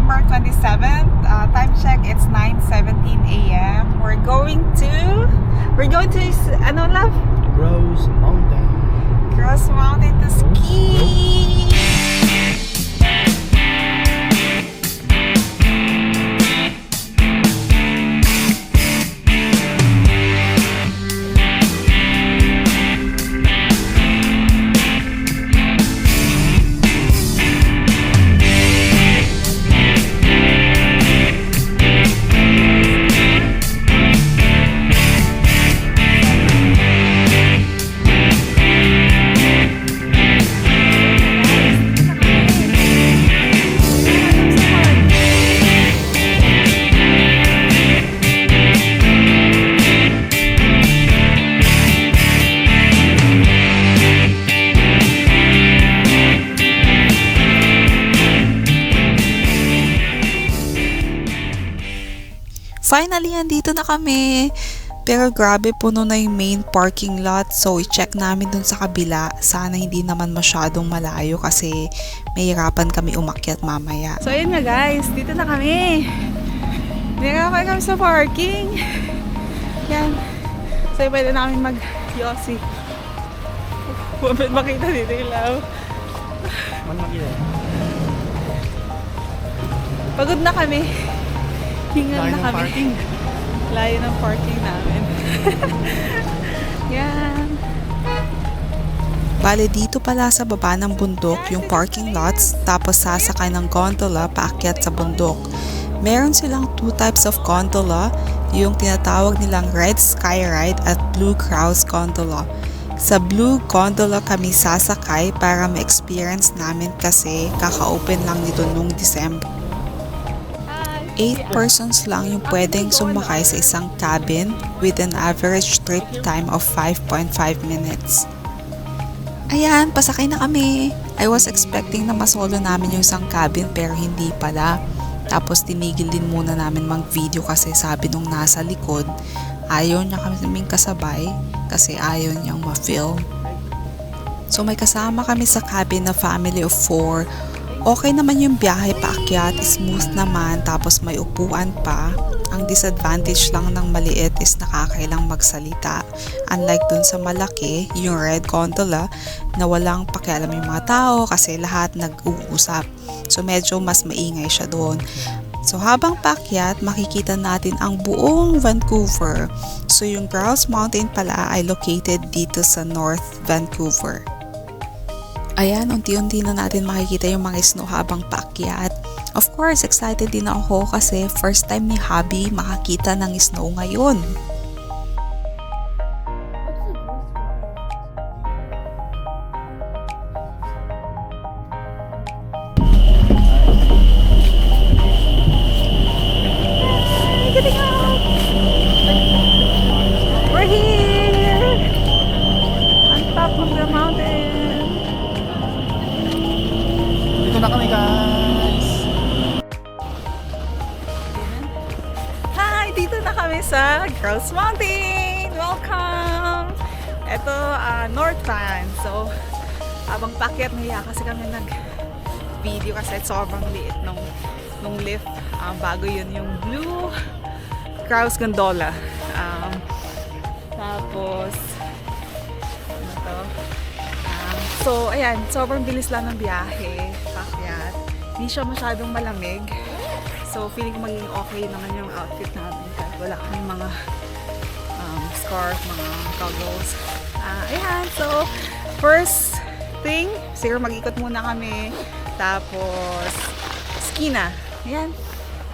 September 27th. Time check, it's 9:17 a.m. We're going to ano love? Grouse Mountain. Grouse Mountain to ski. Finally, andito na kami. Pero grabe, puno na yung main parking lot. So, i-check namin dun sa kabila. Sana hindi naman masyadong malayo kasi mahirapan kami umakyat mamaya. So ayun nga guys, dito na kami. Nirapan kami sa parking. Yan. So pwede namin mag-yossi. Pwede makita dito yung love. Pagod na kami. Hingal na kami. Parking. Layo ng parking namin. Yan. Bale, dito pala sa baba ng bundok yung parking lots, tapos sasakay ng gondola paakyat sa bundok. Meron silang two types of gondola, yung tinatawag nilang Red Sky Ride at Blue Grouse Gondola. Sa Blue Gondola kami sasakay para ma-experience namin kasi kaka-open lang nito nung December. 8 persons lang yung pwedeng sumakay sa isang cabin with an average trip time of 5.5 minutes. Ayan, pasakay na kami. I was expecting na masolo namin yung isang cabin pero hindi pala. Tapos tinigil din muna namin mag-video kasi sabi nung nasa likod, ayaw niya kaming kasabay kasi ayaw niyang ma-film. So may kasama kami sa cabin na family of 4. Okay naman yung biyahe paakyat, smooth naman, tapos may upuan pa. Ang disadvantage lang ng maliit is nakakailang magsalita. Unlike dun sa malaki, yung Red Gondola, na walang pakialam yung mga tao kasi lahat nag-uusap. So medyo mas maingay siya doon. So habang paakyat, makikita natin ang buong Vancouver. So yung Grouse Mountain pala ay located dito sa North Vancouver. Ayan, unti-unti na natin makikita yung mga snow habang paakyat. Of course, excited din ako kasi first time ni Hubby makakita ng snow ngayon. We're here! On top of the mountain. Dito na kami, guys. Hi! Dito na kami sa Grouse Mountain! Welcome! Ito, North Van. So, habang pakyat niya kasi kami nag-video kasi sobrang liit nung lift. Bago yun yung Blue Grouse Gondola. Tapos, ano to? So, ayan, sobrang bilis lang ng biyahe. Pakyat. Hindi siya masyadong malamig. So, feeling ko maging okay naman yung outfit natin. Kahit wala kami mga scarf, mga goggles. Ayan, so, first thing, siguro mag-ikot muna kami. Tapos, ski na. Ayan.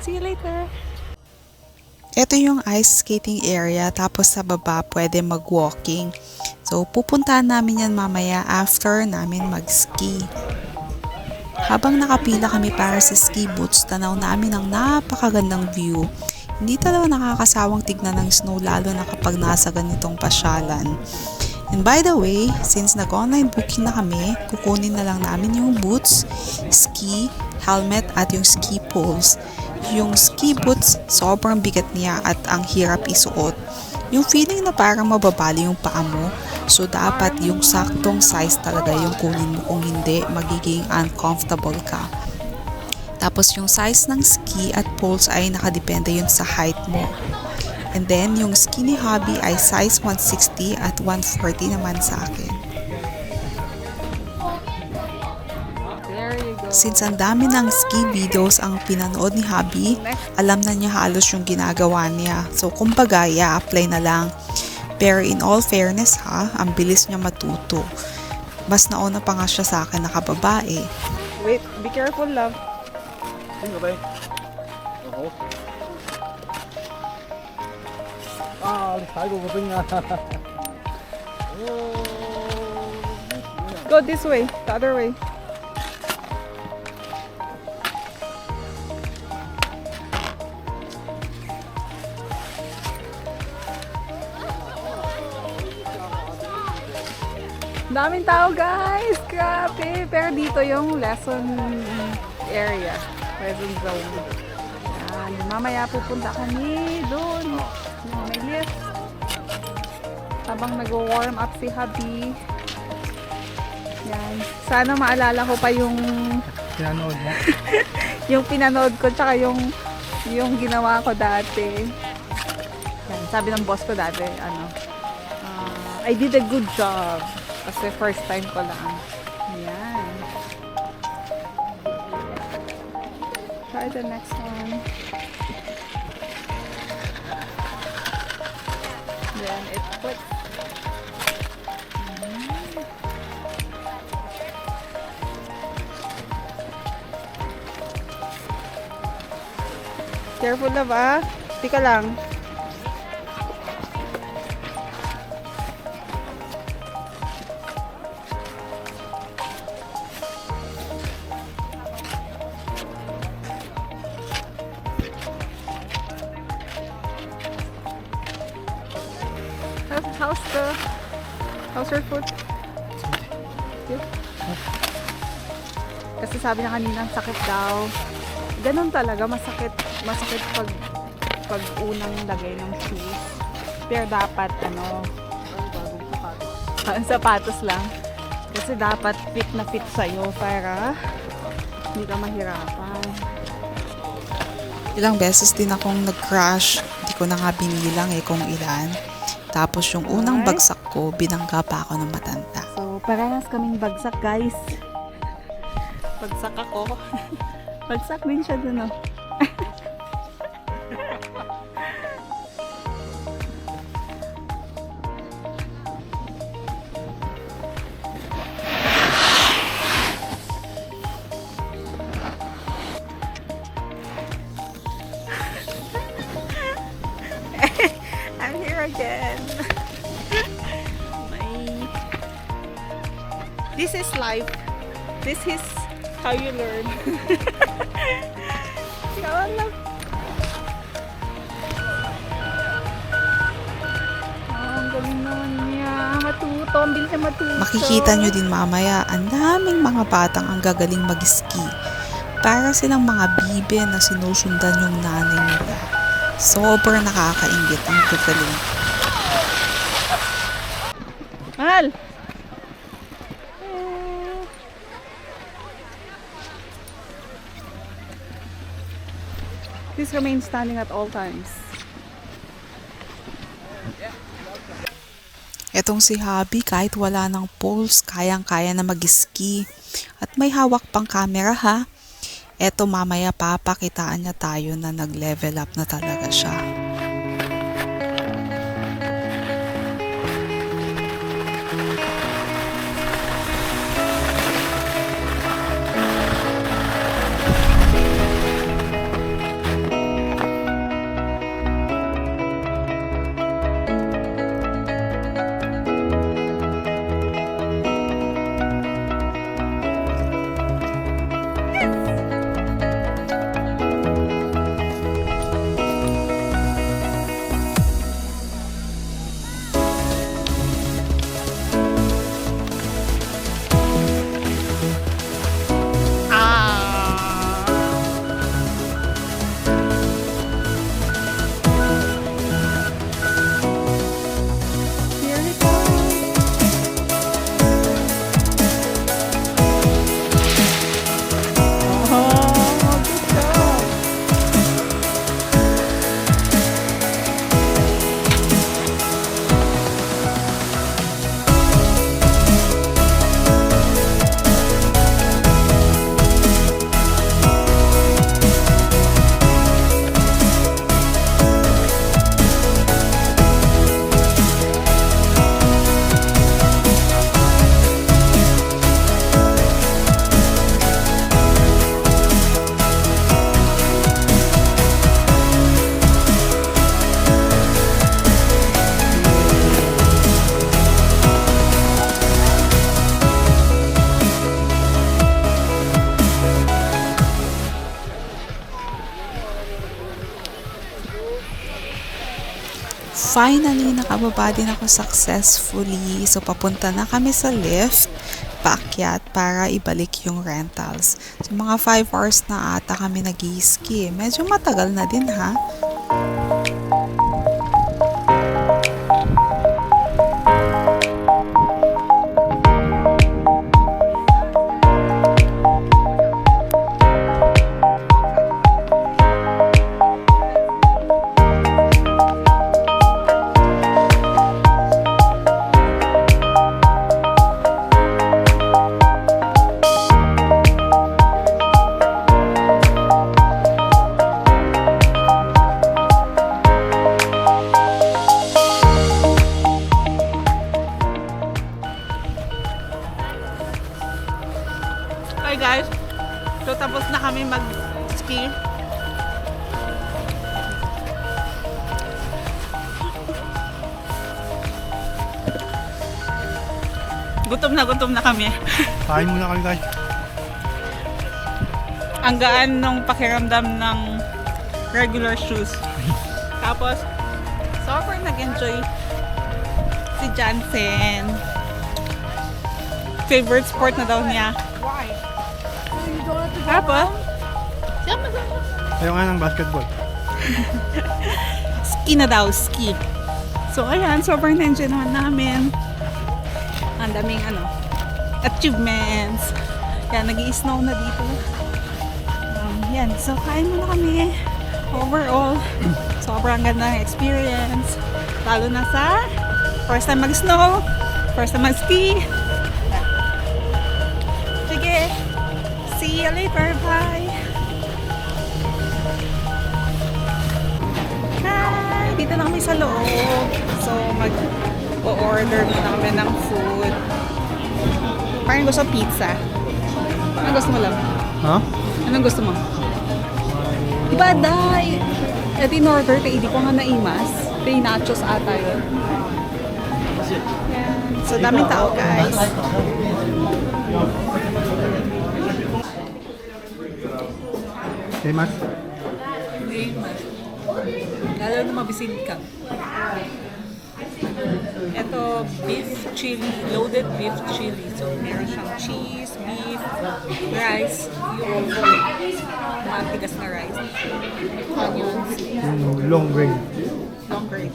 See you later. Ito yung ice skating area, tapos sa baba pwede mag-walking. So pupuntahan namin yan mamaya after namin mag-ski. Habang nakapila kami para sa ski boots, tanaw namin ang napakagandang view. Hindi talaga nakakasawang tignan ng snow lalo na kapag nasa ganitong pasyalan. And by the way, since nag-online booking na kami, kukunin na lang namin yung boots, ski, helmet at yung ski poles. Yung ski boots, sobrang bigat niya at ang hirap isuot. Yung feeling na parang mababali yung paa mo, so dapat yung saktong size talaga yung kunin mo, kung hindi magiging uncomfortable ka. Tapos yung size ng ski at poles ay nakadepende yun sa height mo. And then yung ski ni hubby ay size 160 at 140 naman sa akin. There you go. Since ang dami ng ski videos ang pinanood ni hubby, alam na niya halos yung ginagawa niya. So kumbaga, i-apply na lang. Pero in all fairness ha, ang bilis niya matuto. Mas nauna pa nga siya sa akin nakababae. Wait, be careful, love. Ano ba? Oo. Alis tayo, gugutin nga. Go this way, the other way. Daming tao, guys! Grabe! Pero dito yung lesson area. Lesson zone. Yan. Mamaya pupunta kami doon. May lift. Habang nag-warm up si hubby. Yan. Sana maalala ko pa yung Pinanood mo? yung pinanood ko tsaka yung ginawa ko dati. Yan. Sabi ng boss ko dati, I did a good job. Kasi first time ko lang. Yan. Try the next one. Then it clicks. Careful na ba? Tika lang. How's your foot? Good? Kasi sabi na kanina, sakit daw. Ganun talaga, masakit pag unang lagay ng shoes. Pero dapat sapatos lang. Kasi dapat fit na fit sa'yo para hindi ka mahirapan. Ilang beses din akong nag-crash. Hindi ko na nga binilang kung ilan. Tapos yung unang bagsak ko, binangga pa ako ng matanda. So, parehas kaming bagsak, guys. Bagsak ako. Bagsak din siya dun, oh. I'm here again. This is life. This is how you learn. Kawan lang. Ang galing naman niya. Matuto. Ang bilis niya matuto. Makikita nyo din mamaya, ang daming mga batang ang gagaling mag-ski. Para silang mga bibe na sinusundan yung nanay nila. Sobrang nakakaingit ang gagaling. Mahal! Please remain standing at all times. Etong si hubby, kahit wala ng poles, kayang-kaya na mag-ski. At may hawak pang camera ha. Eto mamaya papakitaan niya tayo na nag-level up na talaga siya. finally, nakababa din ako successfully. So, papunta na kami sa lift, paakyat para ibalik yung rentals. So, mga 5 hours na ata kami nag-ski. Medyo matagal na din ha. Hi guys, so tapos na kami mag-ski. Gutom na kami. Kain muna kami guys. Ang gaan nung pakiramdam ng regular shoes. Tapos, sobrang nag-enjoy si Jansen. Favorite sport na daw niya. Tapos, Ayaw nga ng basketball. ski na daw, ski. So, ayan, sobrang na-enjoy naman namin. Ang daming achievements. Yan, nag-i-snow na dito. Yan, so kain muna kami. Overall, sobrang ganda ng experience. Lalo na sa first time mag-snow, first time mag-ski. Sige, see you later, bye! Hi! Dito na kami sa loob. So, mag-order muna kami ng food. Parang gusto pizza. Anong gusto mo lang? Ha? Anong gusto mo? Diba, day? Ito in order kay hindi ko nga naimas. May nachos ata yun. Yan. So, daming tao, guys. Okay, Mas? Lalo na mabisin ka. Ito, beef chili, loaded beef chili. So, meron siyang cheese, beef, rice, yung matigas na rice, onions, Yung long grain. long grain.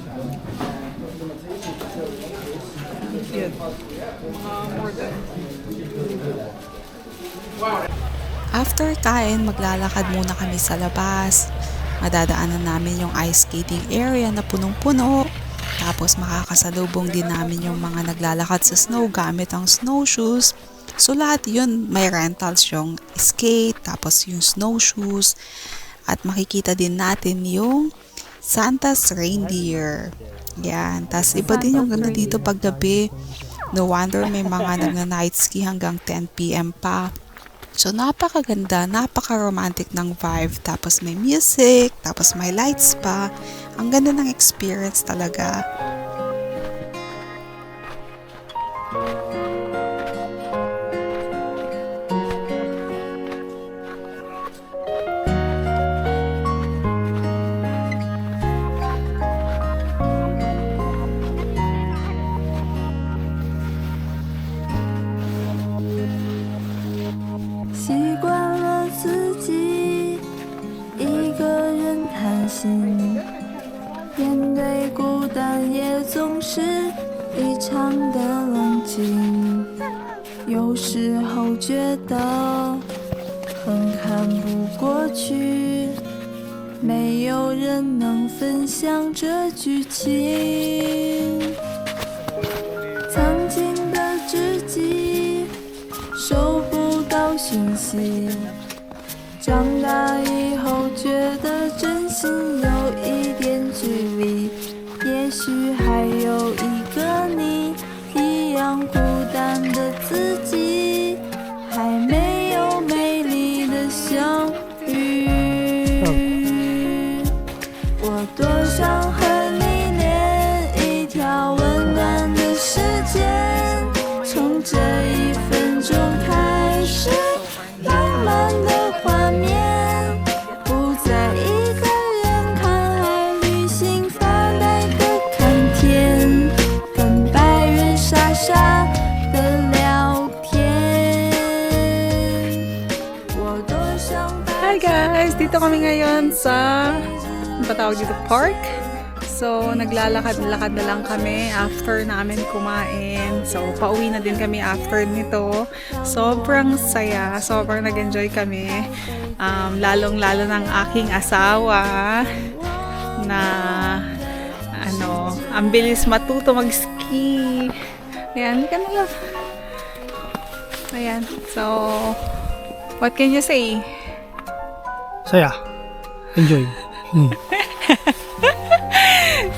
Yun. More than. After kain, maglalakad muna kami sa labas. Madadaanan namin yung ice skating area na punong-puno. Tapos makakasalubong din namin yung mga naglalakad sa snow gamit ang snowshoes. So lahat yun, may rentals yung skate, tapos yung snowshoes. At makikita din natin yung Santa's reindeer. Yan. Tapos iba din yung ganda dito paggabi. No wonder may mga nagna-night ski hanggang 10 PM pa. So, napakaganda, napaka-romantic ng vibe. Tapos may music, tapos may lights pa. Ang ganda ng experience talaga. Hi guys! Dito kami ngayon sa, ano ba tawag dito? Park. So, naglalakad-lakad na lang kami after namin kumain. So, pauwi na din kami after nito. Sobrang saya. Sobrang nag-enjoy kami. Lalong-lalo ng aking asawa na ang bilis matuto mag-ski. Ayan, ka na lang. Ayan. So, what can you say? Saya. Enjoy.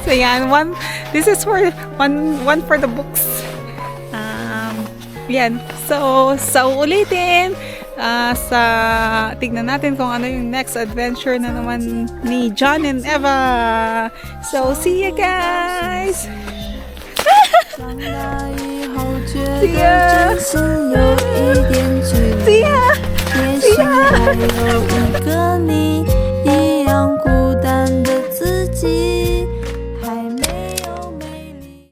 So yan, this is for one for the books. Yan. So, sa ulitin, tignan natin kung ano yung next adventure na naman ni John and Eva. So, see you guys! See ya! See ya! See ya!